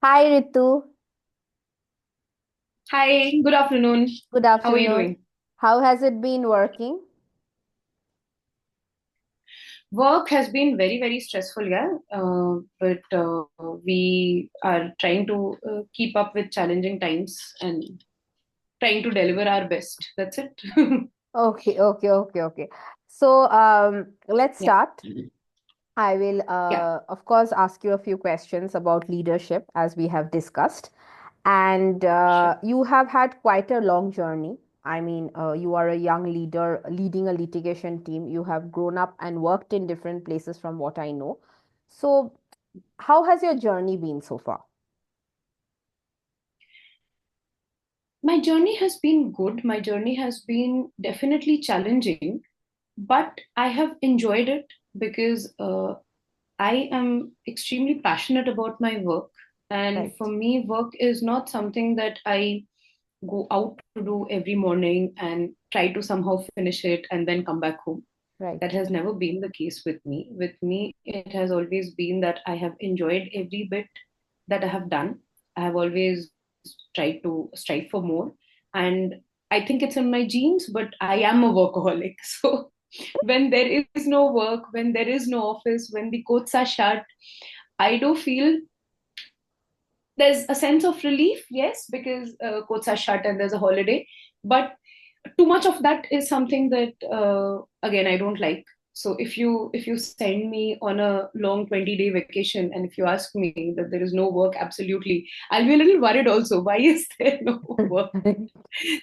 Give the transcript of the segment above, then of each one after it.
Hi Ritu, Hi, good afternoon. good How are you afternoon. doing? How has it been working? Work has been very stressful, yeah. But we are trying to keep up with challenging times and trying to deliver our best. That's it. Okay. So let's Yeah, start. I will, yeah, of course, ask you a few questions about leadership as we have discussed. And sure. you have had quite a long journey. I mean, you are a young leader leading a litigation team. You have grown up and worked in different places from what I know. So, how has your journey been so far? My journey has been good. My journey has been definitely challenging, but I have enjoyed it because I am extremely passionate about my work. And for Right, me, work is not something that I go out to do every morning and try to somehow finish it and then come back home. That right, has never been the case with me. With me, it has always been that I have enjoyed every bit that I have done. I have always tried to strive for more. And I think it's in my genes, but I am a workaholic. So when there is no work, when there is no office, when the courts are shut, I do feel there's a sense of relief, yes, because courts are shut and there's a holiday. But too much of that is something that again I don't like. So if you send me on a long 20-day vacation and if you ask me that there is no work, absolutely, I'll be a little worried also. Why is there no work?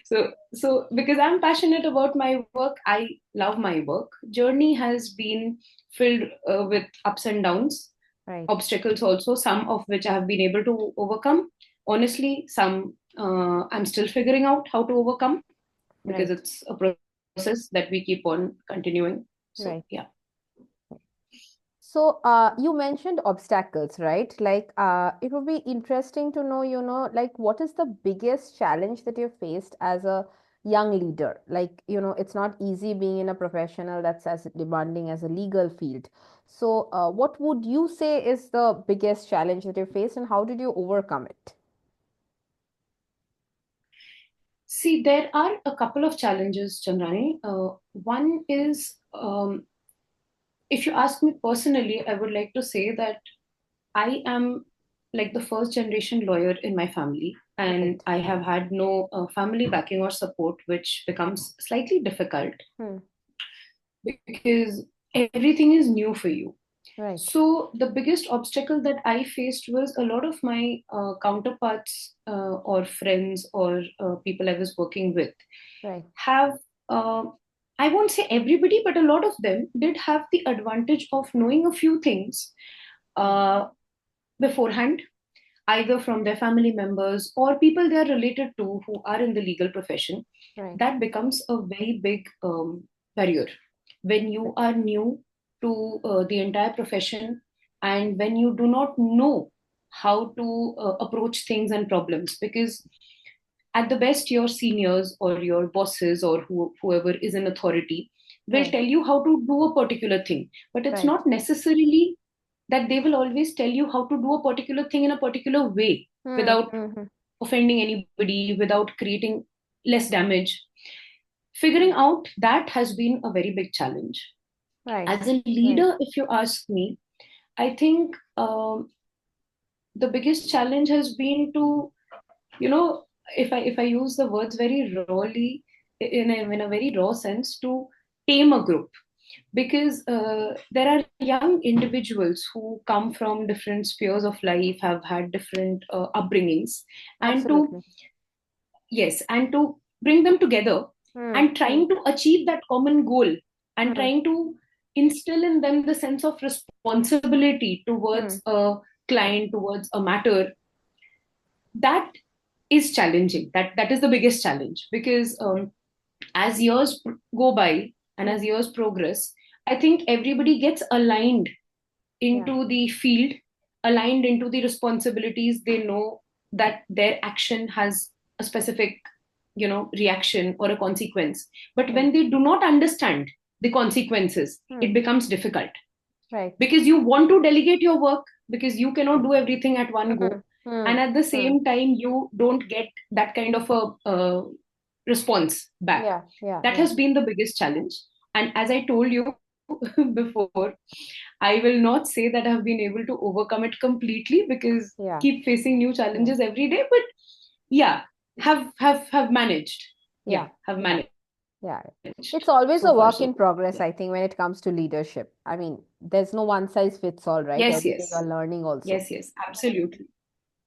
So because I'm passionate about my work, I love my work. Journey has been filled with ups and downs, right, obstacles also, some of which I have been able to overcome. Honestly, some I'm still figuring out how to overcome because right, it's a process that we keep on continuing. So right. yeah. So, you mentioned obstacles, right? Like, it would be interesting to know, like, what is the biggest challenge that you faced as a young leader? Like, it's not easy being in a professional that's as demanding as a legal field. So, what would you say is the biggest challenge that you faced, and how did you overcome it? See, there are a couple of challenges, Chandrani. One is, if you ask me personally, I would like to say that I am like the first generation lawyer in my family, and Right. I have had no family backing or support, which becomes slightly difficult Hmm. because everything is new for you. Right. So the biggest obstacle that I faced was a lot of my counterparts or friends or people I was working with Right. have, uh, I won't say everybody, but a lot of them did have the advantage of knowing a few things uh, beforehand, either from their family members or people they are related to who are in the legal profession. Right. That becomes a very big barrier when you are new to the entire profession and when you do not know how to approach things and problems, because at the best your seniors or your bosses or whoever is in authority will Right. tell you how to do a particular thing, but it's Right. not necessarily that they will always tell you how to do a particular thing in a particular way Hmm. without Hmm. Hmm. offending anybody, without creating less damage. Figuring out that has been a very big challenge. Right. As a Right. leader, if you ask me, I think the biggest challenge has been to, you know, if I use the words very rawly, in a very raw sense, to tame a group, because there are young individuals who come from different spheres of life, have had different upbringings, and to, Absolutely. yes, and to bring them together Hmm. and Hmm. trying to achieve that common goal and Hmm. trying to instill in them the sense of responsibility Hmm. towards a client, towards a matter, that is challenging. That is the biggest challenge, because as years go by and Hmm. as years progress, I think everybody gets aligned Yeah. into the field, aligned into the responsibilities. They know that their action has a specific, reaction or a consequence. But Right. when they do not understand the consequences, Hmm. it becomes difficult, Right. because you want to delegate your work because you cannot do everything at one Hmm. go. and Hmm. at the Hmm. same time you don't get that kind of a response back. Yeah. Yeah. That Yeah. has been the biggest challenge. And as I told you before, I will not say that I have been able to overcome it completely, because Yeah. keep facing new Yeah. challenges every day. But yeah, have managed. Yeah. Yeah, have Yeah. managed Yeah. It's always so a far work so in good. progress, Yeah. I think, when it comes to leadership. I mean, there's no one size fits all, right? Yes, Every day you're yes, learning also. yes, absolutely.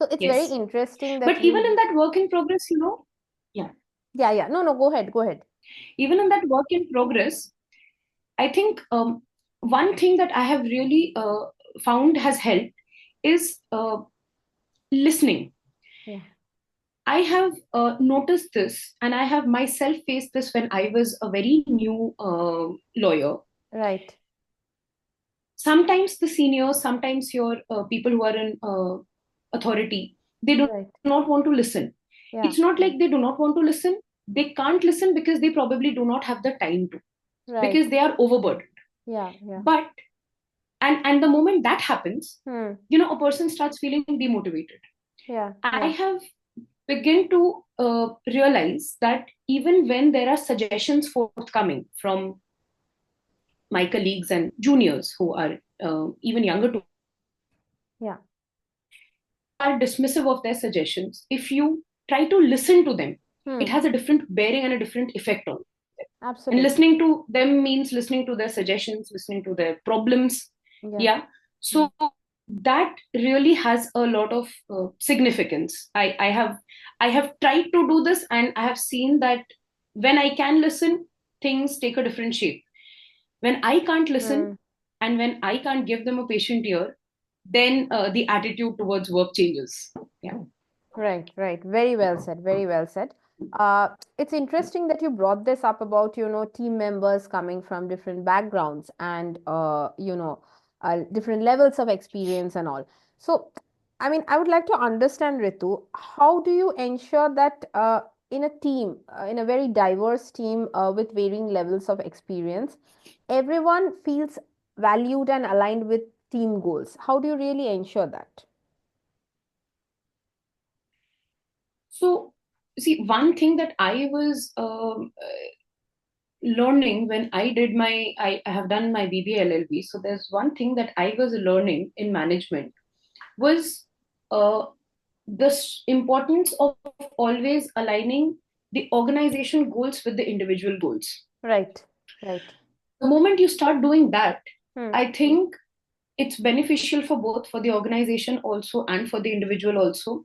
So it's very Yes. interesting that But even in you, that work in progress, yeah, yeah, yeah. No, no, go ahead, go ahead. even in that work in progress, I think one thing that I have really found has helped is listening. Yeah. I have noticed this, and I have myself faced this when I was a very new lawyer. Right. Sometimes the seniors, sometimes your people who are in authority, they do Right. not want to listen. Yeah. It's not like they do not want to listen. They can't listen because they probably do not have the time to, Right. because they are overburdened. Yeah. Yeah. But and the moment that happens, Hmm. a person starts feeling demotivated. Yeah. I Yeah. have begun to realize that even when there are suggestions forthcoming from my colleagues and juniors who are even younger to, Yeah. are dismissive of their suggestions, if you try to listen to them, it Hmm. has a different bearing and a different effect on. And Absolutely. listening to them means listening to their suggestions, listening to their problems. Yeah. Yeah. Hmm. So that really has a lot of significance. I have tried to do this, and I have seen that when I can listen, things take a different shape. When I can't listen, Hmm. and when I can't give them a patient ear, then the attitude towards work changes. Yeah. Right, right. Very well said. Very well said. It's interesting that you brought this up about, team members coming from different backgrounds and, different levels of experience and all. So, I mean, I would like to understand, Ritu, how do you ensure that in a team, in a very diverse team with varying levels of experience, everyone feels valued and aligned with team goals? How do you really ensure that? So, see, one thing that I was learning when I have done my BBA LLB. So there's one thing that I was learning in management was uh, the importance of always aligning the organization goals with the individual goals. Right, right. The moment you start doing that, Hmm. I think it's beneficial for both, for the organization also and for the individual also.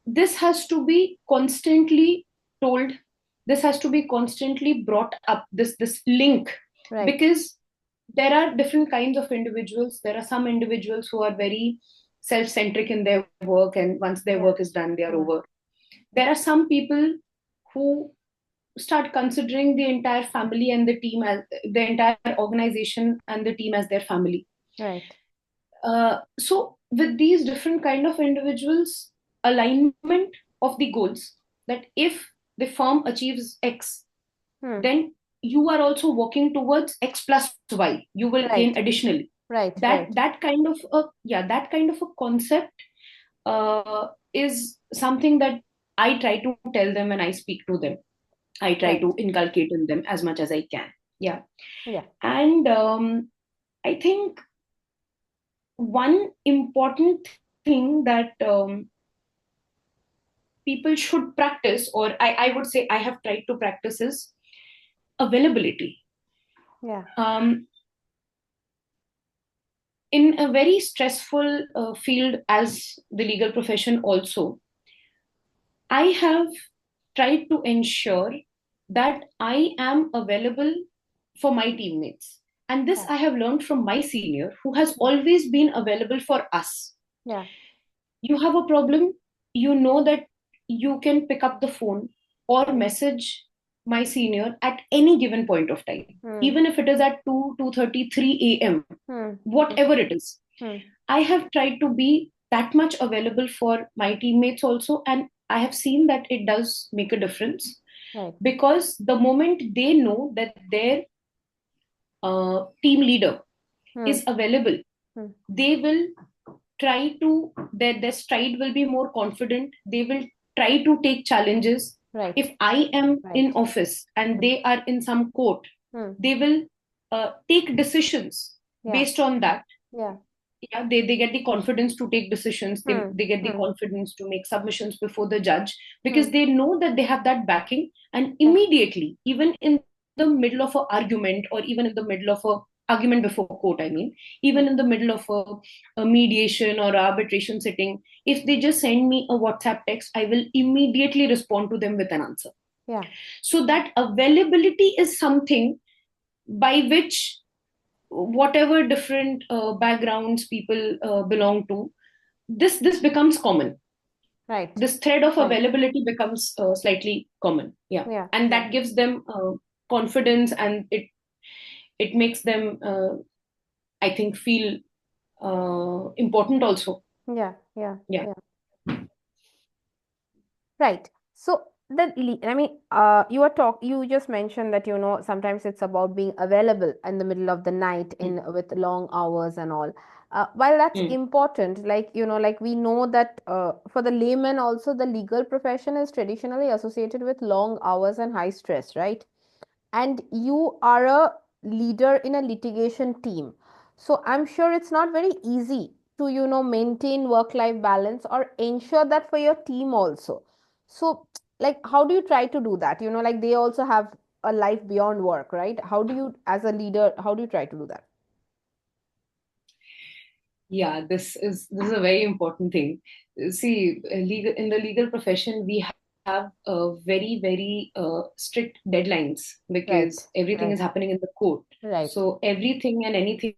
This has to be constantly told, this has to be constantly brought up, this link, Right. because there are different kinds of individuals. There are some individuals who are very self-centric in their work, and once their Yeah. work is done, they are Yeah. over. There are some people who start considering the entire family and the team as the entire organization and the team as their family. Right. So with these different kind of individuals, alignment of the goals, that if the firm achieves X, Hmm. then you are also working towards X plus Y, you will gain Right. additionally. Right. that Right. that kind of a yeah that kind of a concept is something that I try to tell them when I speak to them. I try Right. to inculcate in them as much as I can. Yeah. Yeah. And I think one important thing that people should practice, or I would say I have tried to practice, is availability. Yeah. Um, in a very stressful field as the legal profession also, I have tried to ensure that I am available for my teammates. And this Yeah. I have learned from my senior, who has Hmm. always been available for us. Yeah. You have a problem, you know that you can pick up the phone or Right. message my senior at any given point of time, Hmm. even if it is at 2, 2:30, 3 a.m., Hmm. Hmm. whatever it is. Hmm. I have tried to be that much available for my teammates also, and I have seen that it does make a difference, Right. because the moment they know that their team leader Hmm. is available, Hmm. they will try to, their stride will be more confident. They will try to take challenges. Right. If I am Right. in office and they are in some court, they will take decisions Yeah. based on that. Yeah. Yeah, they get the confidence to take decisions. They get the confidence to make submissions before the judge, because they know that they have that backing. And Yeah. immediately, even in the middle of an argument, or even in the middle of a argument before court, I mean, even in the middle of a mediation or arbitration sitting, if they just send me a WhatsApp text, I will immediately respond to them with an answer. Yeah. So that availability is something by which, whatever different backgrounds people belong to, this becomes common. Right. This thread of Right. availability becomes slightly common. Yeah. Yeah. And Yeah. that gives them confidence, and it makes them, I think, feel important also. Yeah. Yeah. Yeah. Yeah. Right. So I mean, you just mentioned that, sometimes it's about being available in the middle of the night Mm. in with long hours and all. While that's Mm. important, like, like we know that for the layman also, the legal profession is traditionally associated with long hours and high stress, right? And you are a leader in a litigation team. So I'm sure it's not very easy to, maintain work life balance or ensure that for your team also. So, like, how do you try to do that? Like they also have a life beyond work, right? How do you, as a leader, how do you try to do that? Yeah, this is a very important thing. See, legal in the legal profession, we have very, very strict deadlines, Right, because everything right, is happening in the court. right. So anything and everything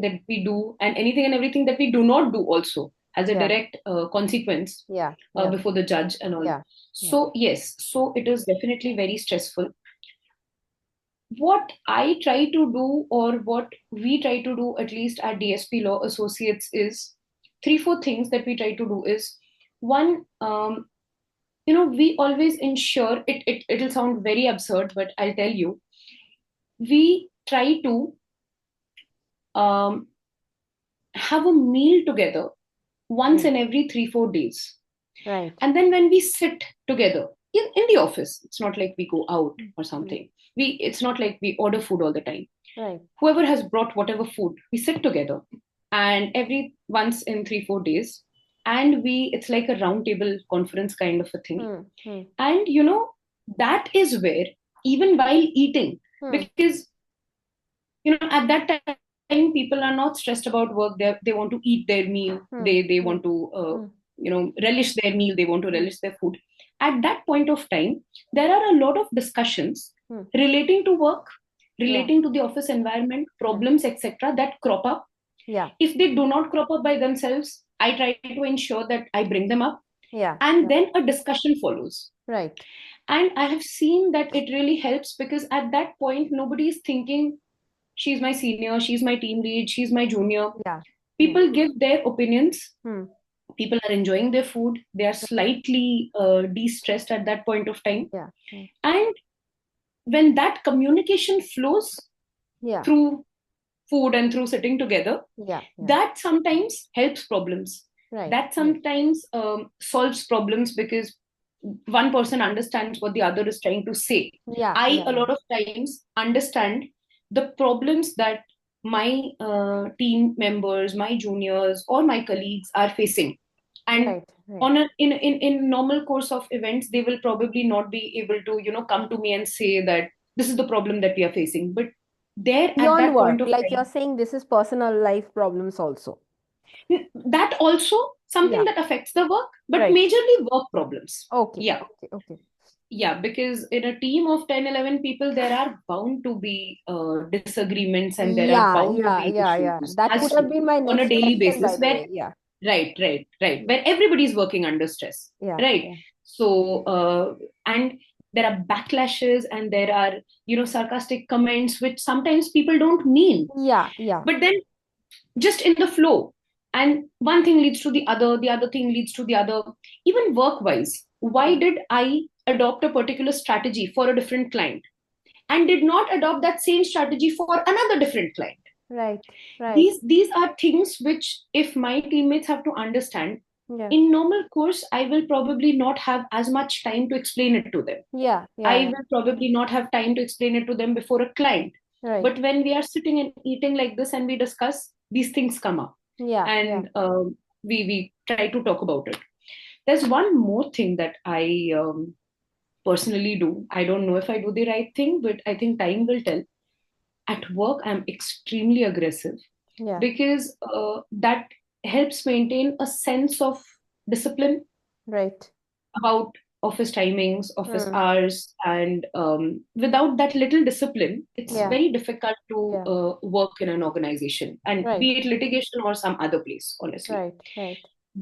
that we do, and anything and everything that we do not do, also has a Yeah, direct consequence yeah, yeah, before the judge and all. yeah, yeah. So yes, so it is definitely very stressful. What I try to do, or what we try to do, at least at DSP Law Associates, is three, four things that we try to do is, one, we always ensure it'll sound very absurd, but I'll tell you, we try to um, have a meal together once Mm. in every 3, 4 days. Right. And then when we sit together in the office, it's not like we go out Mm. or Mm. something. It's not like we order food all the time. Right. Whoever has brought whatever food, we sit together, and every once in 3, 4 days, and it's like a round table conference kind of a thing. Hmm. Hmm. And that is where, even while eating, Hmm. because at that time people are not stressed about work, they want to eat their meal, Hmm. they Hmm. want to Hmm. relish their meal, they want to Hmm. relish their food. At that point of time, there are a lot of discussions Hmm. relating to work, Yeah. relating to the office environment, Yeah. problems, etc., that crop up. Yeah. If they do not crop up by themselves, I try to ensure that I bring them up, Yeah. and Yeah. then a discussion follows. Right. And I have seen that it really helps, because at that point nobody is thinking, she's my senior, she's my team lead, she's my junior. Yeah. Hmm. People give their opinions, Hmm. people are enjoying their food, they are Right. slightly de-stressed at that point of time. Yeah. Hmm. And when that communication flows Yeah. through food and through sitting together, Yeah. Yeah. that sometimes helps problems, Right. that Right. sometimes solves problems, because one person understands what the other is trying to say. Yeah. I Yeah. a Yeah. lot of times understand the problems that my team members, my juniors, or my colleagues are facing. And Right. Right. in normal course of events, they will probably not be able to come to me and say that this is the problem that we are facing. But there, at Beyond that point work, of like you're time, saying, this is personal life problems also. that also something Yeah. that affects the work, but Right. majorly work problems. Okay. Yeah. Okay. Okay. Yeah, because in a team of 10, 11 people, there are bound to be disagreements, and there are Yeah. bound to Yeah. be Yeah. Yeah. issues, That has would to, have been my on a next daily question, by basis, the where, way. Yeah. right, where everybody's working under stress, Yeah. right? Yeah. So, and there are backlashes, and there are, sarcastic comments, which sometimes people don't mean. Yeah. Yeah. But then, just in the flow, and one thing leads to the other thing leads to the other. Even work wise, why Yeah. did I adopt a particular strategy for a different client, and did not adopt that same strategy for another different client? Right. Right. These are things which, if my teammates have to understand, Yeah. in normal course, I will probably not have as much time to explain it to them. Yeah. I Yeah. Yeah. will probably not have time to explain it to them before a client. Right. But when we are sitting and eating like this and we discuss, these things come up, Yeah. Yeah. and we try to talk about it. There's one more thing that I personally do. I don't know if I do the right thing, but I think time will tell. At work, I'm extremely aggressive Yeah. because that helps maintain a sense of discipline Right. about office timings, office Hmm. hours, and without that little discipline, it's Yeah. very difficult to Yeah. work in an organization, and Right. be it litigation or some other place, honestly. Right. Right.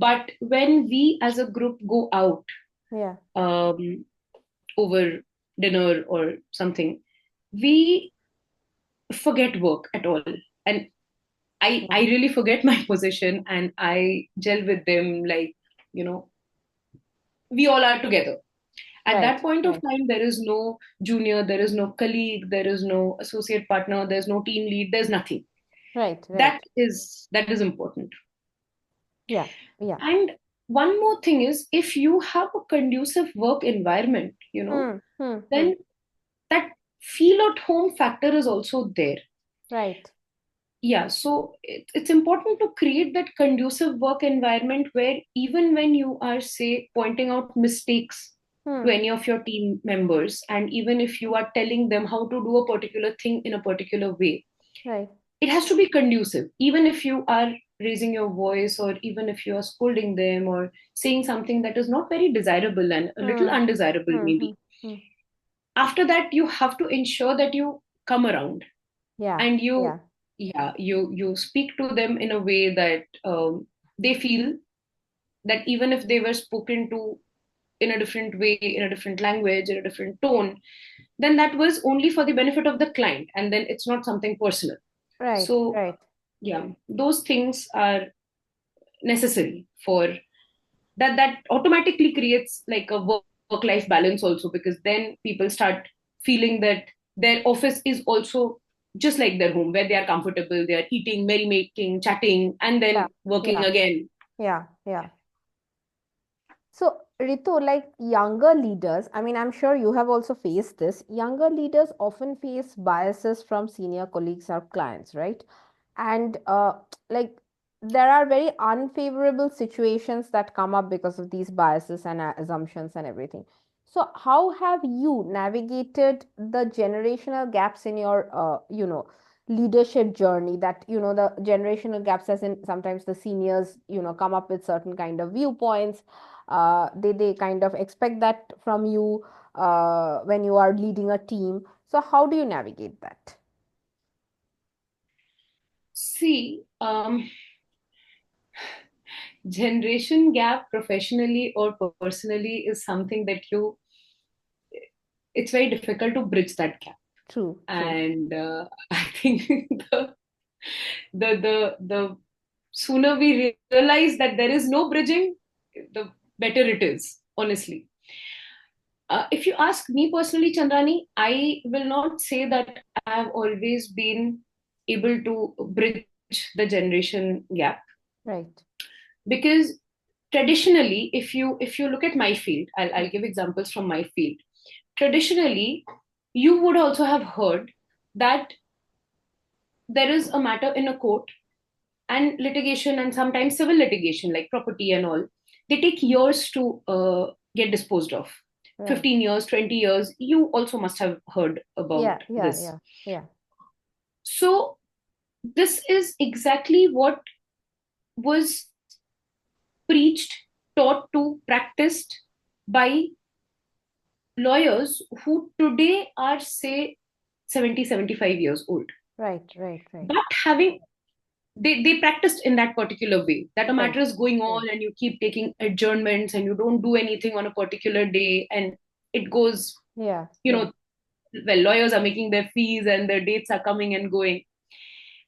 But when we as a group go out Yeah. um, over dinner or something, we forget work at all. And I Yeah. really forget my position and I gel with them like, you know, we all are together. At that Right. point of Right. time, there is no junior, there is no colleague, there is no associate partner, there's no team lead, there's nothing. Right. That Right. is important. Yeah. Yeah. And one more thing is, if you have a conducive work environment, Hmm. Hmm. Hmm. then that feel at home factor is also there. Right. Yeah, so it's important to create that conducive work environment where even when you are, say, pointing out mistakes to Hmm. any of your team members, and even if you are telling them how to do a particular thing in a particular way, Right. it has to be conducive. Even if you are raising your voice, or even if you are scolding them, or saying something that is not very desirable and a little Hmm. undesirable, Hmm. Hmm. maybe, Hmm. after that, you have to ensure that you come around Yeah. and you Yeah. yeah you speak to them in a way that they feel that even if they were spoken to in a different way, in a different language, in a different tone, then that was only for the benefit of the client, and then it's not something personal. Right. So Right. yeah, those things are necessary for that automatically creates like a work life balance also, because then people start feeling that their office is also just like their home, where they are comfortable, they are eating, merrymaking, chatting, and Yeah. then working Yeah. again. Yeah. Yeah. So, Ritu, like younger leaders, I mean, I'm sure you have also faced this. Younger leaders often face biases from senior colleagues or clients, right? And like there are very unfavorable situations that come up because of these biases and assumptions and everything. So, how have you navigated the generational gaps in your, leadership journey? That the generational gaps, as in sometimes the seniors, come up with certain kind of viewpoints, they kind of expect that from you when you are leading a team. So how do you navigate that? See, generation gap professionally or personally is something that you it's very difficult to bridge that gap. True, true. And I think the sooner we realize that there is no bridging, the better it is, honestly. If you ask me personally, Chandrani, I will not say that I have always been able to bridge the generation gap, Right. because traditionally, if you look at my field, I'll give examples from my field. Traditionally, you would also have heard that there is a matter in a court, and litigation, and sometimes civil litigation like property and all, they take years to get disposed of. Right. 15 years, 20 years, you also must have heard about Yeah, yeah, this. yeah, yeah. So this is exactly what was preached, taught to, practiced by lawyers who today are, say, 70, 75 years old, Right, right, right, but having they practiced in that particular way, that a right, matter is going right. on and you keep taking adjournments and you don't do anything on a particular day, and it goes, Yeah, you yeah. know well, lawyers are making their fees and their dates are coming and going.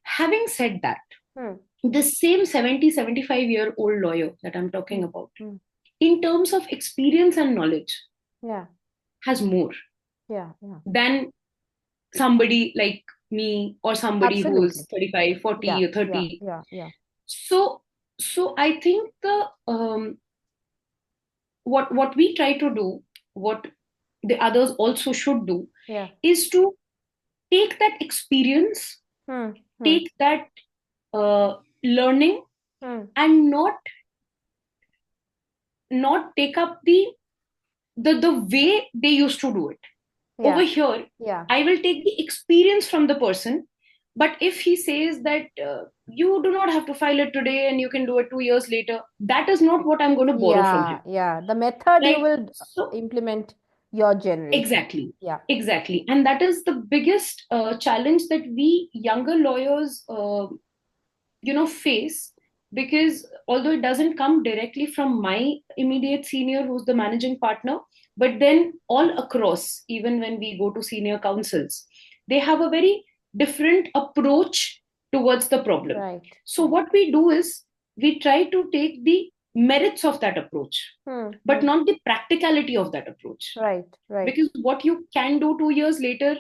Having said that, Hmm, the same 70, 75-year-old lawyer that I'm talking hmm, about, hmm. in terms of experience and knowledge, Yeah, has more yeah, yeah. than somebody like me or somebody who's Absolutely. 35, Yeah, 40 or yeah, 30. yeah, yeah, So so I think the what we try to do, what the others also should do, yeah. is to take that experience, Hmm, hmm, take that learning, hmm. and not take up the way they used to do it. Over Yeah, here, yeah. I will take the experience from the person. But if he says that you do not have to file it today and you can do it 2 years later, that is not what I'm going to borrow from Yeah, him. yeah. The method you Right? will So, implement your generation. exactly, Yeah, exactly. And that is the biggest challenge that we younger lawyers face, because although it doesn't come directly from my immediate senior who's the managing partner, but then all across, even when we go to senior counsels, they have a very different approach towards the problem. right, So right. what we do is we try to take the merits of that approach, Hmm, but hmm. not the practicality of that approach, Right, right. because what you can do 2 years later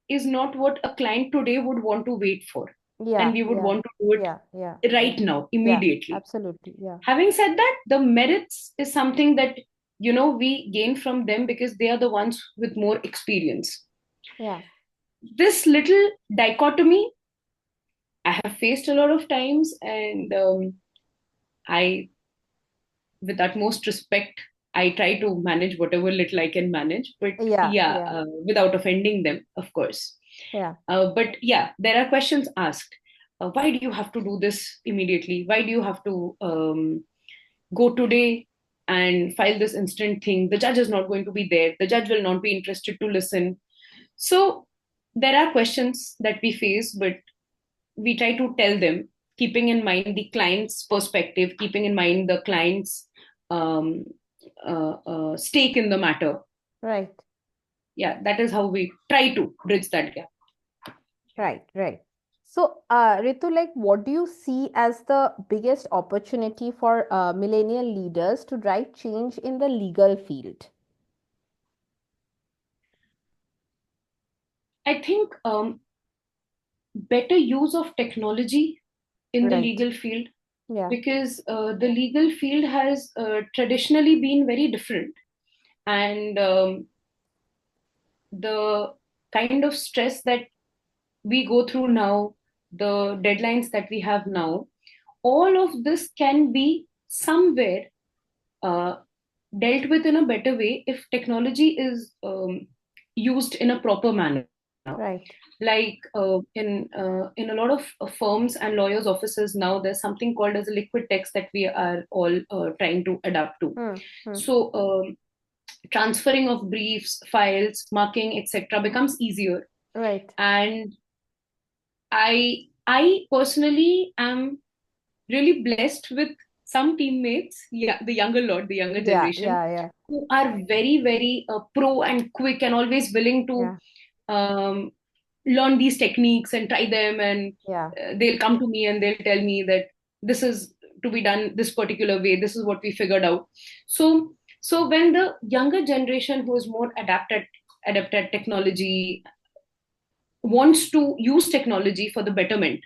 is not what a client today would want to wait for, and Yeah, we would yeah, want to do yeah, yeah, it yeah, right now, yeah. immediately. Absolutely. Yeah, Having said that, the merits is something that we gain from them because they are the ones with more experience. yeah. This little dichotomy I have faced a lot of times, and I, with utmost respect, I try to manage whatever little I can manage, but Yeah, yeah, yeah, without offending them, of course. yeah. But yeah, there are questions asked. Why do you have to do this immediately? Why do you have to go today and file this instant thing? The judge is not going to be there. The judge will not be interested to listen. So there are questions that we face, but we try to tell them, keeping in mind the client's perspective, keeping in mind the client's um, stake in the matter. Right, Yeah, that is how we try to bridge that gap. right, right. So, Ritu, like, what do you see as the biggest opportunity for millennial leaders to drive change in the legal field? I think better use of technology in the Right. legal field, Yeah. because the legal field has traditionally been very different, and the kind of stress that we go through now, the deadlines that we have now, all of this can be somewhere uh, dealt with in a better way if technology is used in a proper manner. Right. Like in a lot of firms and lawyers' offices now, there's something called as a liquid text that we are all trying to adapt to. Hmm. Hmm. So transferring of briefs, files, marking, etc., becomes easier. Right. And I personally am really blessed with some teammates, yeah, the younger lot, the younger Yeah. generation, Yeah. Yeah. who are very, very pro and quick and always willing to Yeah. um, learn these techniques and try them. And Yeah. they'll come to me and they'll tell me that this is to be done this particular way. This is what we figured out. So, so when the younger generation who is more adapted technology wants to use technology for the betterment,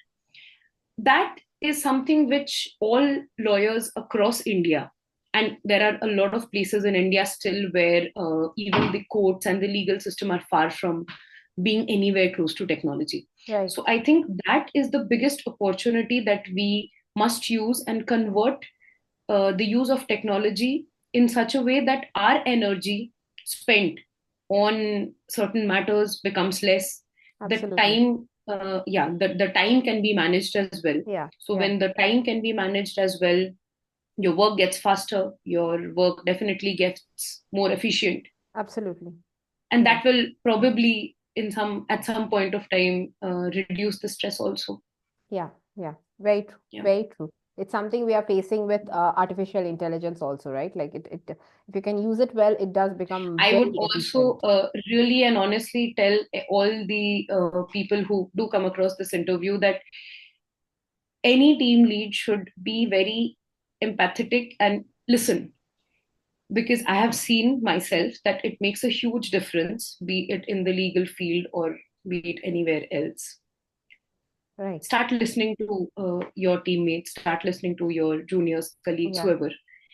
that is something which all lawyers across India, and there are a lot of places in India still where even the courts and the legal system are far from being anywhere close to technology. So Right. I think that is the biggest opportunity that we must use and convert the use of technology in such a way that our energy spent on certain matters becomes less. The Absolutely. time, the time can be managed as well. Yeah. So Yeah. when the time can be managed as well, your work gets faster, your work definitely gets more efficient, Absolutely. and Yeah. that will probably at some point of time reduce the stress also. Yeah. Yeah. Very true. Yeah. Very true. It's something we are facing with artificial intelligence also, right? Like if you can use it well, it does become I would very also efficient. really and honestly tell all the people who do come across this interview that any team lead should be very empathetic and listen, because I have seen myself that it makes a huge difference, be it in the legal field or be it anywhere else. Right. Start listening to your teammates, start listening to your juniors, colleagues, Yeah. whoever.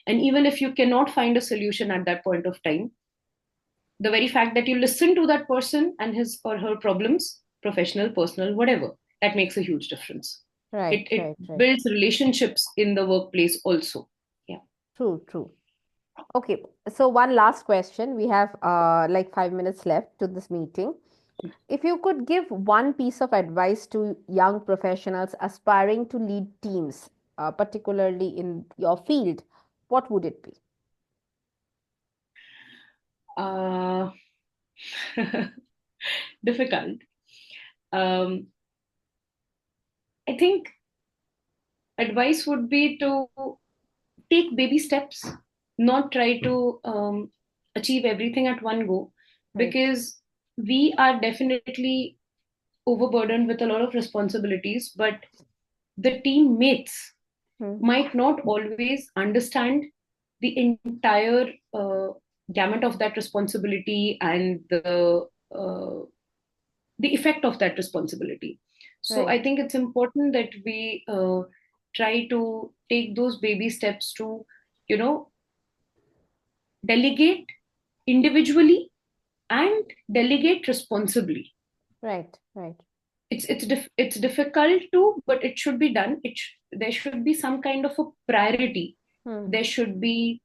And even if you cannot find a solution at that point of time, the very fact that you listen to that person and his or her problems, professional, personal, whatever, that makes a huge difference. Right. It Right. Right. builds relationships in the workplace also. Yeah. True. True. Okay. So one last question. We have like 5 minutes left to this meeting. If you could give one piece of advice to young professionals aspiring to lead teams, particularly in your field, what would it be? uh, Difficult. um, I think advice would be to take baby steps, not try to achieve everything at one go, Right. because we are definitely overburdened with a lot of responsibilities, but the teammates Hmm. might not always understand the entire gamut of that responsibility and uh, the effect of that responsibility. So Right. I think it's important that we try to take those baby steps to, you know, delegate individually and delegate responsibly. Right. Right. It's difficult to, but it should be done. There should be some kind of a priority. Hmm. There should be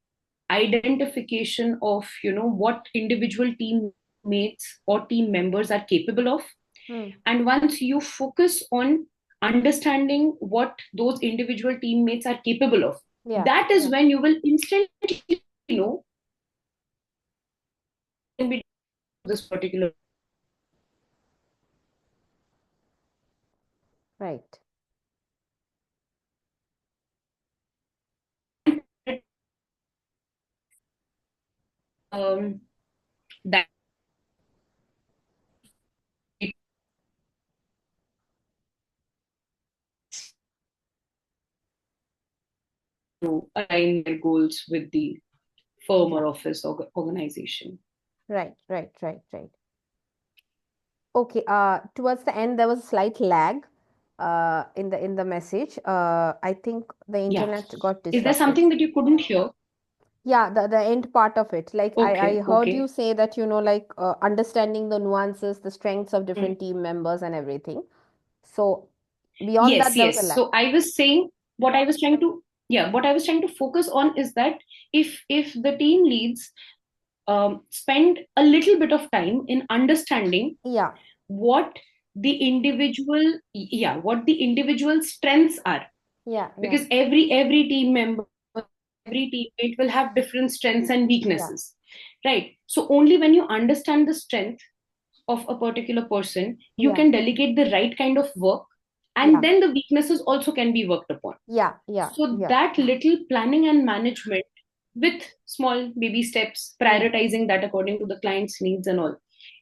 identification of, what individual teammates or team members are capable of. Hmm. And once you focus on understanding what those individual teammates are capable of, Yeah. that is when you will instantly know can be this particular Right. that to align their goals with the firm Yeah. or office or organization. Right. Right. Right. Right. Okay. Towards the end, there was a slight lag, in the message. I think the Yeah. internet got Is there disrupted. something that you couldn't hear? Yeah, the end part of it. Like I Okay, heard you okay. say that, like understanding the nuances, the strengths of Mm. different team members and everything. So beyond Yes, that, there was a yes. lag. So I was saying what I was trying to, yeah, what I was trying to focus on is that if the team leads spend a little bit of time in understanding Yeah, what what the individual strengths are, yeah, yeah, because every team member, every teammate will have different strengths and yeah, weaknesses, right? So only when you understand the strength of a particular person, you yeah, can delegate the right kind of work, and yeah, then the weaknesses also can be worked upon. yeah, yeah, So yeah, that little planning and management with small baby steps, yeah. prioritizing that according to the client's needs and all,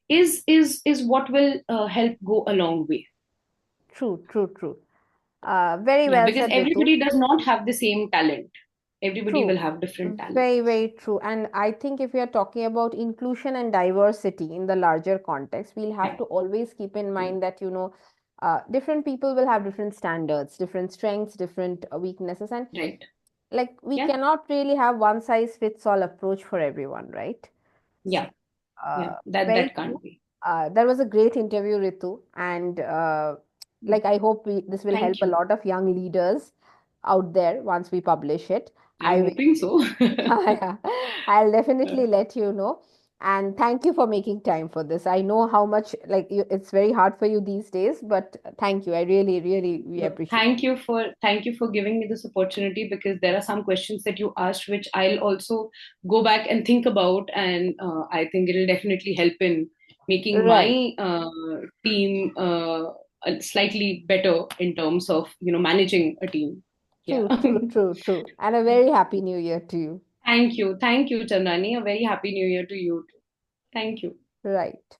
is what will help go a long way. True, true, true. Very Yeah, well because said, Ritu. everybody does not have the same talent. Everybody will True. have different talent. Very, very true. And I think if we are talking about inclusion and diversity in the larger context, we'll have Yeah. to always keep in Mm. mind that, different people will have different standards, different strengths, different weaknesses. And Right. like we Yeah. cannot really have one size fits all approach for everyone, right? So, Yeah. Yeah. That very that true. can't be. That was a great interview, Ritu, and like I hope this will help Thank a you. lot of young leaders out there once we publish it. I'm I will, hoping so. yeah, I'll definitely let you know. And thank you for making time for this. I know how much it's very hard for you these days, but thank you. I really, really, we No, appreciate. thank you for giving me this opportunity, because there are some questions that you asked which I'll also go back and think about, and I think it'll definitely help in making Right. my team slightly better in terms of managing a team. Yeah. True, true, true, true. And a very happy new year to you. Thank you, Chandrani. A very happy New Year to you too. Thank you. Right.